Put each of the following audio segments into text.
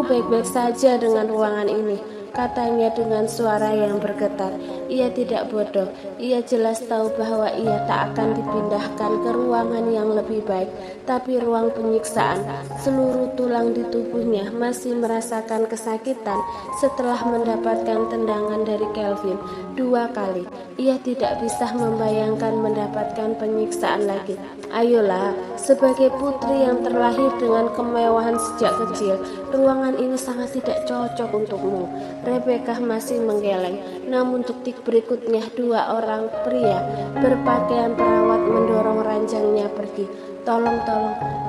Aku baik-baik saja dengan ruangan ini, katanya dengan suara yang bergetar. Ia tidak bodoh, ia jelas tahu bahwa ia tak akan dipindahkan ke ruangan yang lebih baik, tapi ruang penyiksaan. Seluruh tulang di tubuhnya masih merasakan kesakitan setelah mendapatkan tendangan dari Kelvin 2 kali. Ia tidak bisa membayangkan mendapatkan penyiksaan lagi. Ayolah, sebagai putri yang terlahir dengan kemewahan sejak kecil, ruangan ini sangat tidak cocok untukmu. Rebecca masih menggeleng, namun detik berikutnya 2 orang pria berpakaian perawat mendorong ranjangnya pergi. Tolong,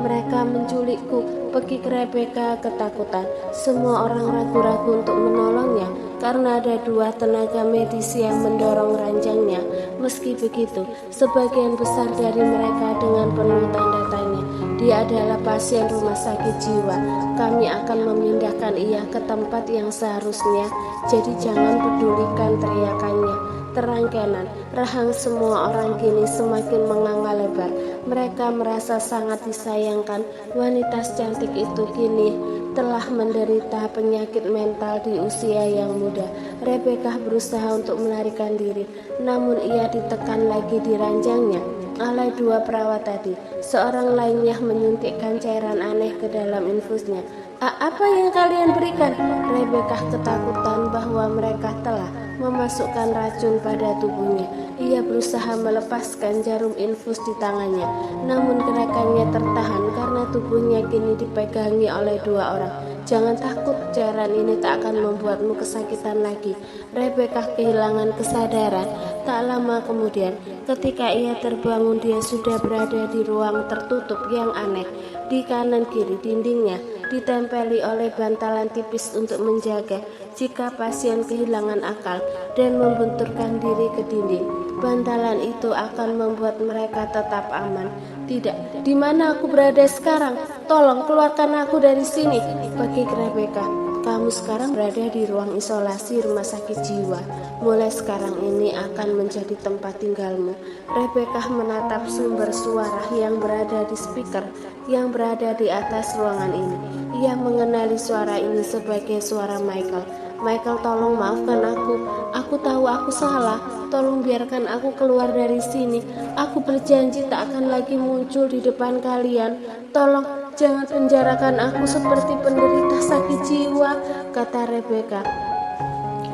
mereka menculikku, pekik Rebecca ketakutan. Semua orang ragu-ragu untuk menolongnya karena ada 2 tenaga medis yang mendorong ranjangnya. Meski begitu, sebagian besar dari mereka dengan penuh tanda tanya. Dia adalah pasien rumah sakit jiwa. Kami akan memindahkan ia ke tempat yang seharusnya, jadi jangan pedulikan teriakannya. Terang kenan, rahang semua orang kini semakin menganga lebar. Mereka merasa sangat disayangkan. Wanita cantik itu kini telah menderita penyakit mental di usia yang muda. Rebecca berusaha untuk melarikan diri, namun ia ditekan lagi di ranjangnya oleh 2 perawat tadi. Seorang lainnya menyuntikkan cairan aneh ke dalam infusnya. Apa yang kalian berikan? Rebecca ketakutan bahwa mereka telah memasukkan racun pada tubuhnya. Ia berusaha melepaskan jarum infus di tangannya, namun gerakannya tertahan karena tubuhnya kini dipegangi oleh 2 orang. Jangan takut, cairan ini tak akan membuatmu kesakitan lagi. Rebecca kehilangan kesadaran. Tak lama kemudian, ketika ia terbangun, dia sudah berada di ruang tertutup yang aneh. Di kanan kiri dindingnya ditempeli oleh bantalan tipis untuk menjaga jika pasien kehilangan akal dan membenturkan diri ke dinding. Bantalan itu akan membuat mereka tetap aman. Tidak, di mana aku berada sekarang? Tolong keluarkan aku dari sini, bagi Rebecca. Kamu sekarang berada di ruang isolasi rumah sakit jiwa. Mulai sekarang ini akan menjadi tempat tinggalmu. Rebecca menatap sumber suara yang berada di speaker yang berada di atas ruangan ini. Ia mengenali suara ini sebagai suara Michael. Michael, tolong maafkan aku. Aku tahu aku salah. Tolong biarkan aku keluar dari sini. Aku berjanji tak akan lagi muncul di depan kalian. Tolong, jangan penjarakan aku seperti penderita sakit jiwa, kata Rebecca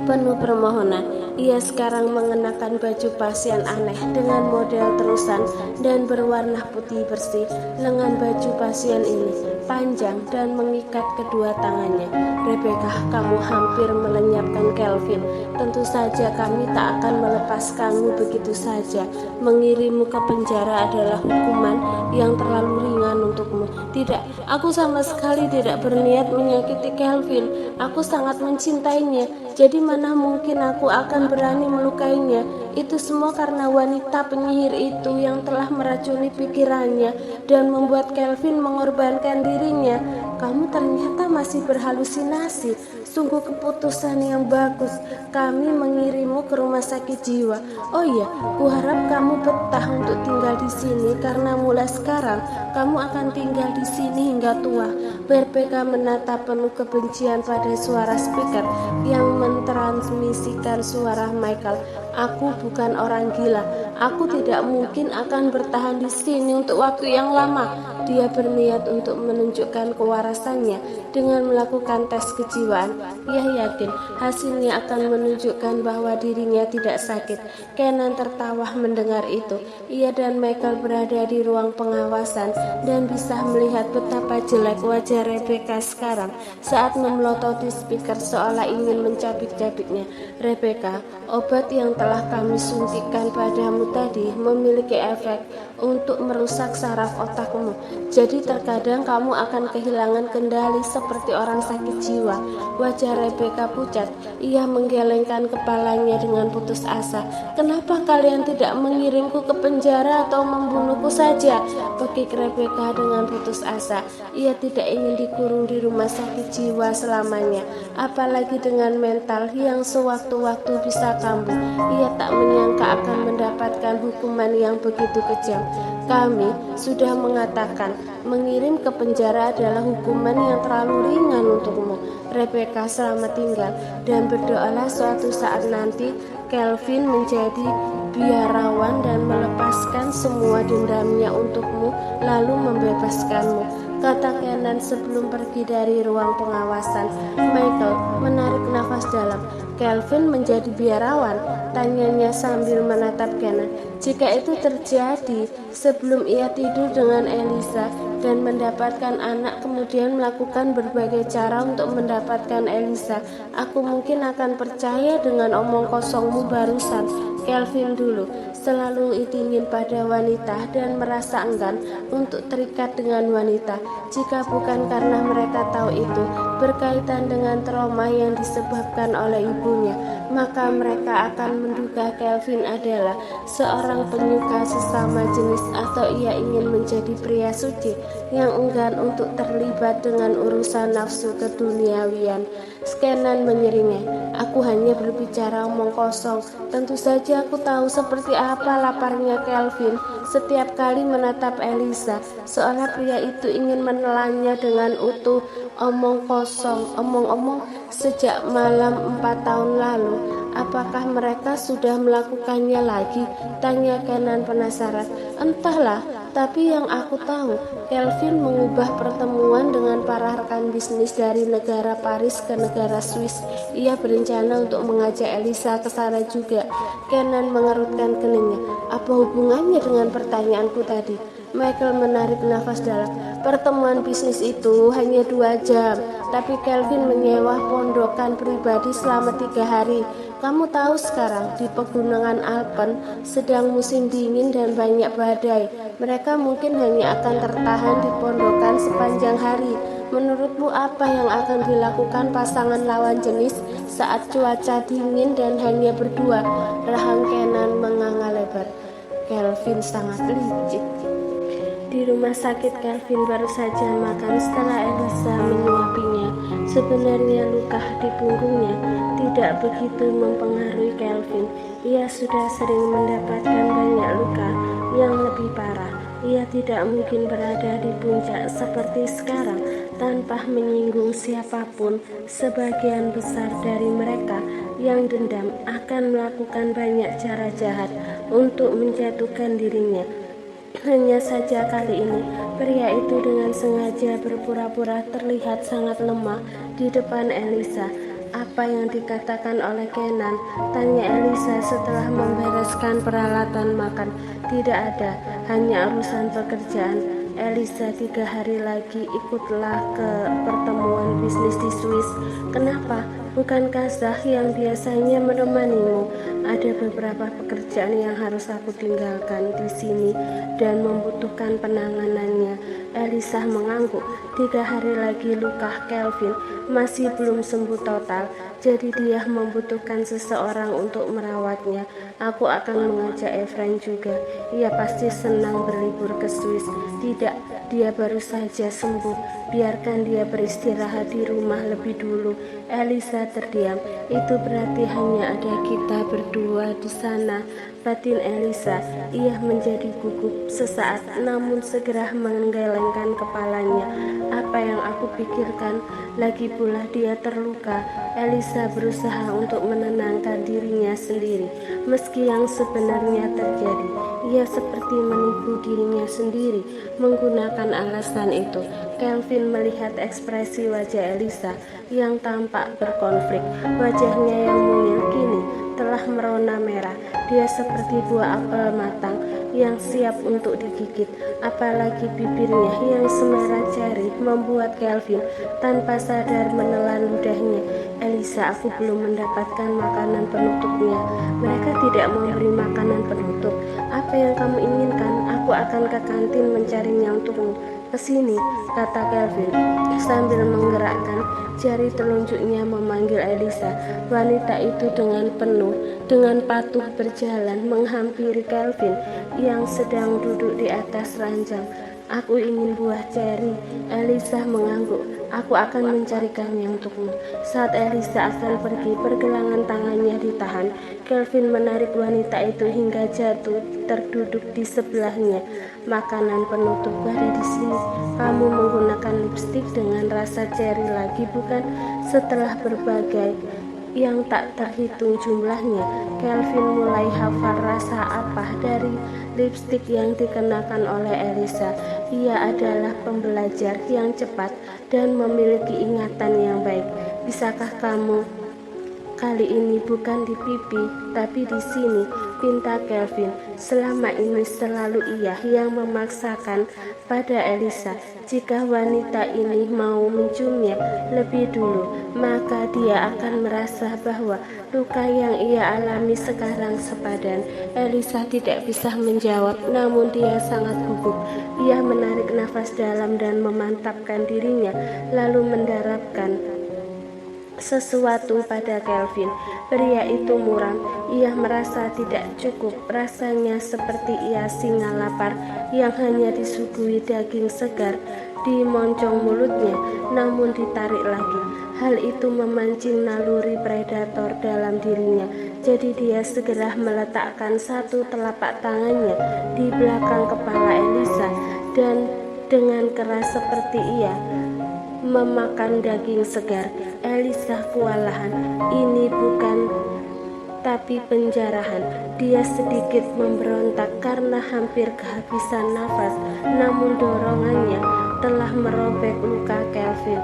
penuh permohonan. Ia sekarang mengenakan baju pasien aneh dengan model terusan dan berwarna putih bersih. Lengan baju pasien ini panjang dan mengikat kedua tangannya. Rebecca, kamu hampir melenyapkan Kelvin. Tentu saja kami tak akan melepaskanmu begitu saja. Mengirimmu ke penjara adalah hukuman yang terlalu ringan untukmu. Tidak, aku sama sekali tidak berniat menyakiti Kelvin. Aku sangat mencintainya. Jadi mana mungkin aku akan berani melukainya? Itu semua karena wanita penyihir itu yang telah meracuni pikirannya dan membuat Kelvin mengorbankan dirinya. Kamu ternyata masih berhalusinasi. Sungguh keputusan yang bagus. Kami mengirimmu ke rumah sakit jiwa. Oh iya, kuharap kamu betah untuk tinggal di sini karena mulai sekarang kamu akan tinggal di sini hingga tua. Rebecca menatap penuh kebencian pada suara speaker yang mentransmisikan suara Michael. Aku bukan orang gila. Aku tidak mungkin akan bertahan di sini untuk waktu yang lama. Dia berniat untuk menunjukkan kewarasannya dengan melakukan tes kejiwaan. Ia yakin hasilnya akan menunjukkan bahwa dirinya tidak sakit. Kenan tertawa mendengar itu. Ia dan Michael berada di ruang pengawasan dan bisa melihat betapa jelek wajah Rebecca sekarang saat memelototi speaker seolah ingin mencabik-cabiknya. Rebecca, obat yang telah kami suntikkan padamu tadi memiliki efek untuk merusak saraf otakmu. Jadi terkadang kamu akan kehilangan kendali seperti orang sakit jiwa. Wajah Rebecca pucat. Ia menggelengkan kepalanya dengan putus asa. Kenapa kalian tidak mengirimku ke penjara atau membunuhku saja? Pekik Rebecca dengan putus asa. Ia tidak ingin dikurung di rumah sakit jiwa selamanya, apalagi dengan mental yang sewaktu-waktu bisa kambuh. Ia tak menyangka akan mendapatkan hukuman yang begitu kejam. Kami sudah mengatakan mengirim ke penjara adalah hukuman yang terlalu ringan untukmu. Rebecca, selamat tinggal, dan berdoalah suatu saat nanti Kelvin menjadi biarawan dan melepaskan semua dendamnya untukmu, lalu membebaskanmu, kata Kenan sebelum pergi dari ruang pengawasan. Michael menarik nafas dalam. Kelvin menjadi biarawan? Tanyanya sambil menatap Kenan. Jika itu terjadi sebelum ia tidur dengan Elisa dan mendapatkan anak, kemudian melakukan berbagai cara untuk mendapatkan Elisa, aku mungkin akan percaya dengan omong kosongmu barusan. Kelvin dulu selalu ingin pada wanita dan merasa enggan untuk terikat dengan wanita. Jika bukan karena mereka tahu itu berkaitan dengan trauma yang disebabkan oleh ibunya, maka mereka akan menduga Kelvin adalah seorang penyuka sesama jenis, atau ia ingin menjadi pria suci yang enggan untuk terlibat dengan urusan nafsu keduniawian. Kenan menyeringai. Aku hanya berbicara omong kosong. Tentu saja aku tahu seperti apa laparnya Kelvin setiap kali menatap Elisa, seolah pria itu ingin menelannya dengan utuh. Omong kosong, omong-omong sejak malam 4 tahun lalu. Apakah mereka sudah melakukannya lagi? Tanya Kenan penasaran. Entahlah, tapi yang aku tahu, Kelvin mengubah pertemuan dengan para rekan bisnis dari negara Paris ke negara Swiss. Ia berencana untuk mengajak Elisa ke sana juga. Kenan mengerutkan keningnya. Apa hubungannya dengan pertanyaanku tadi? Michael menarik nafas dalam. Pertemuan bisnis itu hanya 2 jam, tapi Kelvin menyewa pondokan pribadi selama 3 hari. Kamu tahu sekarang di pegunungan Alpen sedang musim dingin dan banyak badai. Mereka mungkin hanya akan tertahan di pondokan sepanjang hari. Menurutmu apa yang akan dilakukan pasangan lawan jenis saat cuaca dingin dan hanya berdua? Rahang Kenan menganga lebar. Kelvin sangat licik. Di rumah sakit, Kelvin baru saja makan setelah Elisa menyuapinya. Sebenarnya luka di punggungnya tidak begitu mempengaruhi Kelvin. Ia sudah sering mendapatkan banyak luka yang lebih parah. Ia tidak mungkin berada di puncak seperti sekarang tanpa menyinggung siapapun. Sebagian besar dari mereka yang dendam akan melakukan banyak cara jahat untuk menjatuhkan dirinya. Hanya saja kali ini, pria itu dengan sengaja berpura-pura terlihat sangat lemah di depan Elisa. Apa yang dikatakan oleh Kenan? Tanya Elisa setelah membereskan peralatan makan. Tidak ada, hanya urusan pekerjaan. Elisa, 3 hari lagi ikutlah ke pertemuan bisnis di Swiss. Kenapa? Bukankah Zah yang biasanya menemanimu? Ada beberapa pekerjaan yang harus aku tinggalkan di sini dan membutuhkan penanganannya. Elisa mengangguk. 3 hari lagi luka Kelvin masih belum sembuh total, jadi dia membutuhkan seseorang untuk merawatnya. Aku akan mengajak Efrain juga. Ia pasti senang berlibur ke Swiss. Tidak, dia baru saja sembuh. Biarkan dia beristirahat di rumah lebih dulu. Elisa terdiam. Itu berarti hanya ada kita berdua di sana. Batin Elisa. Ia menjadi gugup sesaat, namun segera menggelengkan kepalanya. Apa yang aku pikirkan? Lagi pula dia terluka. Elisa berusaha untuk menenangkan dirinya sendiri. Meski yang sebenarnya terjadi, ia seperti menipu dirinya sendiri menggunakan alasan itu. Kelvin melihat ekspresi wajah Elisa yang tampak berkonflik. Wajahnya yang mungil kini telah merona merah. Dia seperti buah apel matang yang siap untuk digigit. Apalagi bibirnya yang semerah ceri membuat Kelvin tanpa sadar menelan ludahnya. Elisa, aku belum mendapatkan makanan penutupnya. Mereka tidak memberi makanan penutup. Apa yang kamu inginkan? Aku akan ke kantin mencarinya untukmu. Kesini, kata Kelvin sambil menggerakkan jari telunjuknya memanggil Elisa. Wanita itu dengan patuh berjalan menghampiri Kelvin yang sedang duduk di atas ranjang. Aku ingin buah ceri. Elisa mengangguk. Aku akan mencarikannya untukmu. Saat Elisa akan pergi, pergelangan tangannya ditahan. Kelvin menarik wanita itu hingga jatuh terduduk di sebelahnya. Makanan penutupku ada di sini. Kamu menggunakan lipstik dengan rasa ceri lagi, bukan? Setelah berbagai yang tak terhitung jumlahnya, Kelvin mulai hafal rasa apa dari lipstik yang dikenakan oleh Elisa. Ia adalah pembelajar yang cepat dan memiliki ingatan yang baik. Bisakah kamu kali ini bukan di pipi, tapi di sini, pinta Kelvin. Selama ini selalu ia yang memaksakan pada Elisa. Jika wanita ini mau menciumnya lebih dulu, maka dia akan merasa bahwa luka yang ia alami sekarang sepadan. Elisa tidak bisa menjawab, namun dia sangat gugup. Ia menarik nafas dalam dan memantapkan dirinya, lalu mendarabkan sesuatu pada Kelvin. Pria itu muram. Ia merasa tidak cukup. Rasanya seperti ia singa lapar yang hanya disuguhi daging segar di moncong mulutnya, namun ditarik lagi. Hal itu memancing naluri predator dalam dirinya. Jadi dia segera meletakkan satu telapak tangannya di belakang kepala Elisa dan dengan keras seperti ia memakan daging segar. Elisa kewalahan. Ini bukan tapi penjarahan. Dia sedikit memberontak karena hampir kehabisan nafas, namun dorongannya telah merobek luka Kelvin.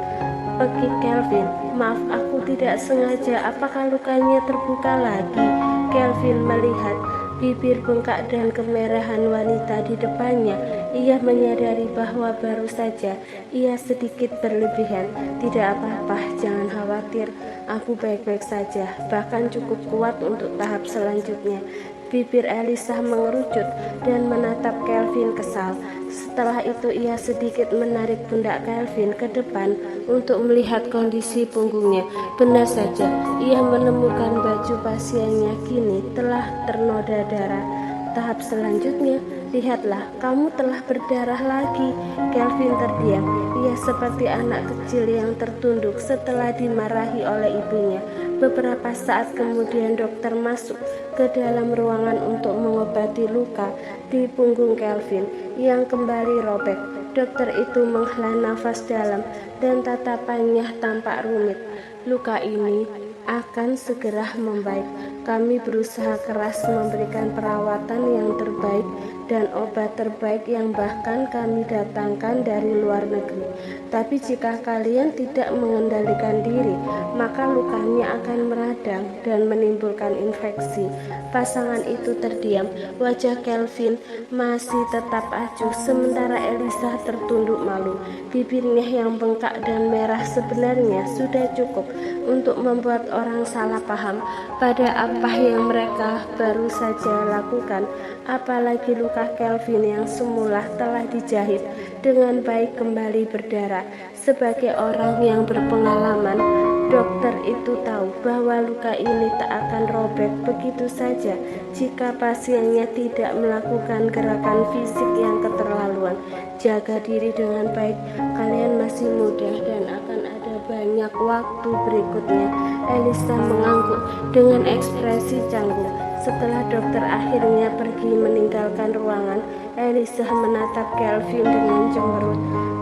Pergi Kelvin, maaf aku tidak sengaja. Apakah lukanya terbuka lagi? Kelvin melihat bibir bengkak dan kemerahan wanita di depannya. Ia menyadari bahwa baru saja ia sedikit berlebihan. Tidak apa-apa, jangan khawatir. Aku baik-baik saja, bahkan cukup kuat untuk tahap selanjutnya. Bibir Elisa mengerucut dan menatap Kelvin kesal. Setelah itu ia sedikit menarik pundak Kelvin ke depan untuk melihat kondisi punggungnya. Benar saja, ia menemukan baju pasiennya kini telah ternoda darah. Tahap selanjutnya, lihatlah, kamu telah berdarah lagi. Kelvin terdiam. Ia seperti anak kecil yang tertunduk setelah dimarahi oleh ibunya. Beberapa saat kemudian dokter masuk ke dalam ruangan untuk mengobati luka di punggung Kelvin yang kembali robek. Dokter itu menghela nafas dalam dan tatapannya tampak rumit. Luka ini akan segera membaik. Kami berusaha keras memberikan perawatan yang terbaik dan obat terbaik yang bahkan kami datangkan dari luar negeri. Tapi jika kalian tidak mengendalikan diri, maka lukanya akan meradang dan menimbulkan infeksi. Pasangan itu terdiam. Wajah Kelvin masih tetap acuh, sementara Elisa tertunduk malu. Bibirnya yang bengkak dan merah sebenarnya sudah cukup untuk membuat orang salah paham pada apa yang mereka baru saja lakukan. Apalagi luka Kelvin yang semula telah dijahit dengan baik kembali berdarah. Sebagai orang yang berpengalaman, dokter itu tahu bahwa luka ini tak akan robek begitu saja jika pasiennya tidak melakukan gerakan fisik yang keterlaluan. Jaga diri dengan baik, kalian masih muda dan akan ada banyak waktu berikutnya. Elisa mengangguk dengan ekspresi canggung. Setelah dokter akhirnya pergi meninggalkan ruangan, Elisa menatap Kelvin dengan cemberut.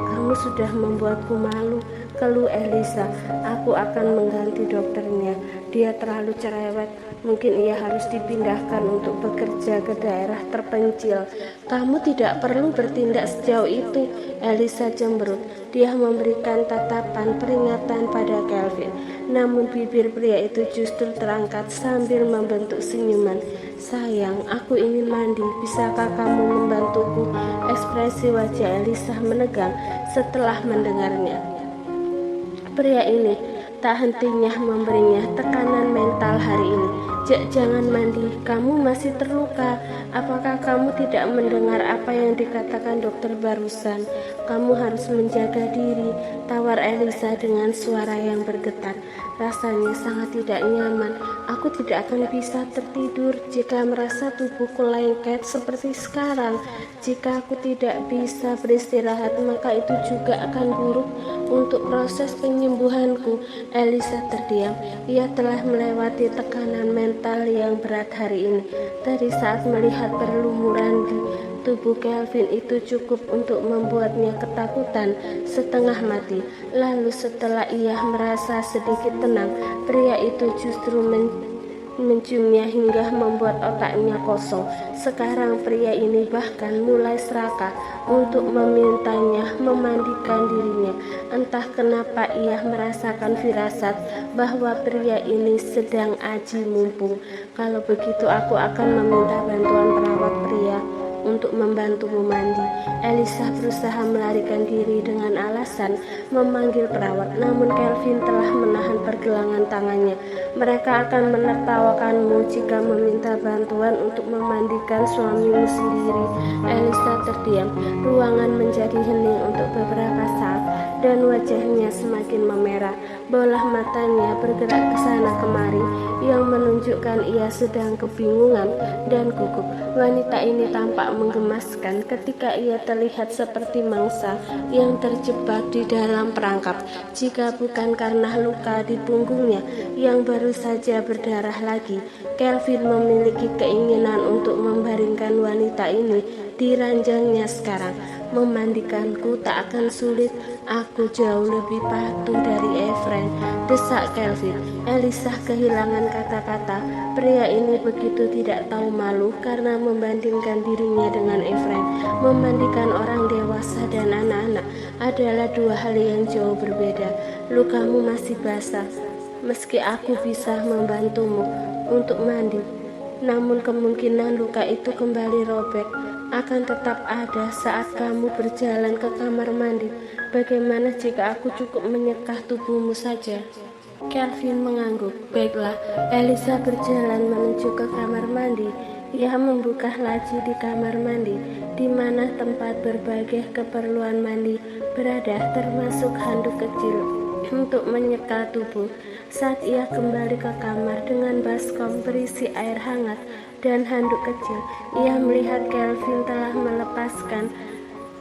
Kamu sudah membuatku malu, keluh Elisa. Aku akan mengganti dokternya. Dia terlalu cerewet. Mungkin ia harus dipindahkan untuk bekerja ke daerah terpencil. Kamu tidak perlu bertindak sejauh itu, Elisa cemberut. Dia memberikan tatapan peringatan pada Kelvin. Namun bibir pria itu justru terangkat sambil membentuk senyuman. Sayang, aku ingin mandi. Bisakah kamu membantuku? Ekspresi wajah Elisa menegang setelah mendengarnya. Pria ini tak hentinya memberinya tekanan mental hari ini. Jangan mandi, kamu masih terluka. Apakah kamu tidak mendengar apa yang dikatakan dokter barusan? Kamu harus menjaga diri, tawar Elisa dengan suara yang bergetar. Rasanya sangat tidak nyaman. Aku tidak akan bisa tertidur jika merasa tubuhku lengket seperti sekarang. Jika aku tidak bisa beristirahat, maka itu juga akan buruk untuk proses penyembuhanku. Elisa terdiam. Ia telah melewati tekanan mental yang berat hari ini. Tadi saat melihat perlumuran di tubuh Kelvin itu cukup untuk membuatnya ketakutan setengah mati. Lalu setelah ia merasa sedikit tenang, pria itu justru menciumnya hingga membuat otaknya kosong. Sekarang pria ini bahkan mulai serakah untuk memintanya memandikan dirinya. Entah kenapa ia merasakan firasat bahwa pria ini sedang aji mumpung. Kalau begitu aku akan meminta bantuan perawat pria untuk membantumu mandi. Elisa berusaha melarikan diri dengan alasan memanggil perawat, namun Kelvin telah menahan pergelangan tangannya. Mereka akan menertawakanmu jika meminta bantuan untuk memandikan suamimu sendiri. Elisa terdiam. Ruangan menjadi hening untuk beberapa saat dan wajahnya semakin memerah. Bola matanya bergerak ke sana kemari yang menunjukkan ia sedang kebingungan dan gugup. Wanita ini tampak menggemaskan ketika ia terlihat seperti mangsa yang terjebak di dalam perangkap. Jika bukan karena luka di punggungnya yang baru saja berdarah lagi, Kelvin memiliki keinginan untuk membaringkan wanita ini di ranjangnya sekarang. Memandikanku tak akan sulit, aku jauh lebih patuh dari Efren, desak Kelvin. Elisa kehilangan kata-kata. Pria ini begitu tidak tahu malu karena membandingkan dirinya dengan Efren. Memandikan orang dewasa dan anak-anak adalah dua hal yang jauh berbeda. Lukamu masih basah, meski aku bisa membantumu untuk mandi, namun kemungkinan luka itu kembali robek akan tetap ada saat kamu berjalan ke kamar mandi. Bagaimana jika aku cukup menyekah tubuhmu saja? Kelvin mengangguk. Baiklah. Elisa berjalan menuju ke kamar mandi. Ia membuka laci di kamar mandi, di mana tempat berbagai keperluan mandi berada, termasuk handuk kecil untuk menyeka tubuh. Saat ia kembali ke kamar dengan baskom berisi air hangat dan handuk kecil, ia melihat Kelvin telah melepaskan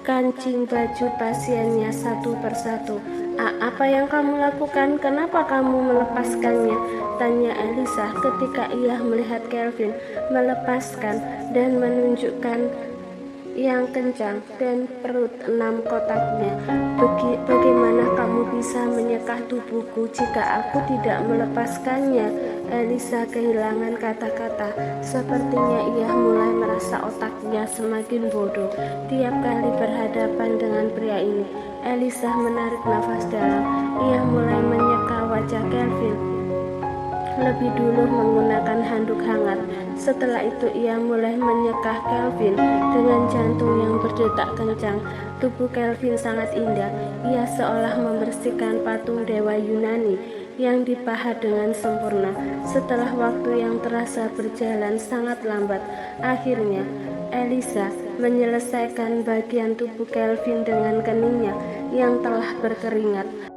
kancing baju pasiennya satu persatu. Apa yang kamu lakukan? Kenapa kamu melepaskannya? Tanya Elisa ketika ia melihat Kelvin melepaskan dan menunjukkan yang kencang dan perut 6 kotaknya. Bagaimana kamu bisa menyekah tubuhku jika aku tidak melepaskannya? Elisa kehilangan kata-kata. Sepertinya ia mulai merasa otaknya semakin bodoh tiap kali berhadapan dengan pria ini. Elisa menarik nafas dalam. Ia mulai menyeka wajah Kelvin lebih dulu menggunakan handuk hangat. Setelah itu ia mulai menyekah Kelvin dengan jantung yang berdetak kencang. Tubuh Kelvin sangat indah. Ia seolah membersihkan patung dewa Yunani yang dipahat dengan sempurna. Setelah waktu yang terasa berjalan sangat lambat, akhirnya Elisa menyelesaikan bagian tubuh Kelvin dengan keningnya yang telah berkeringat.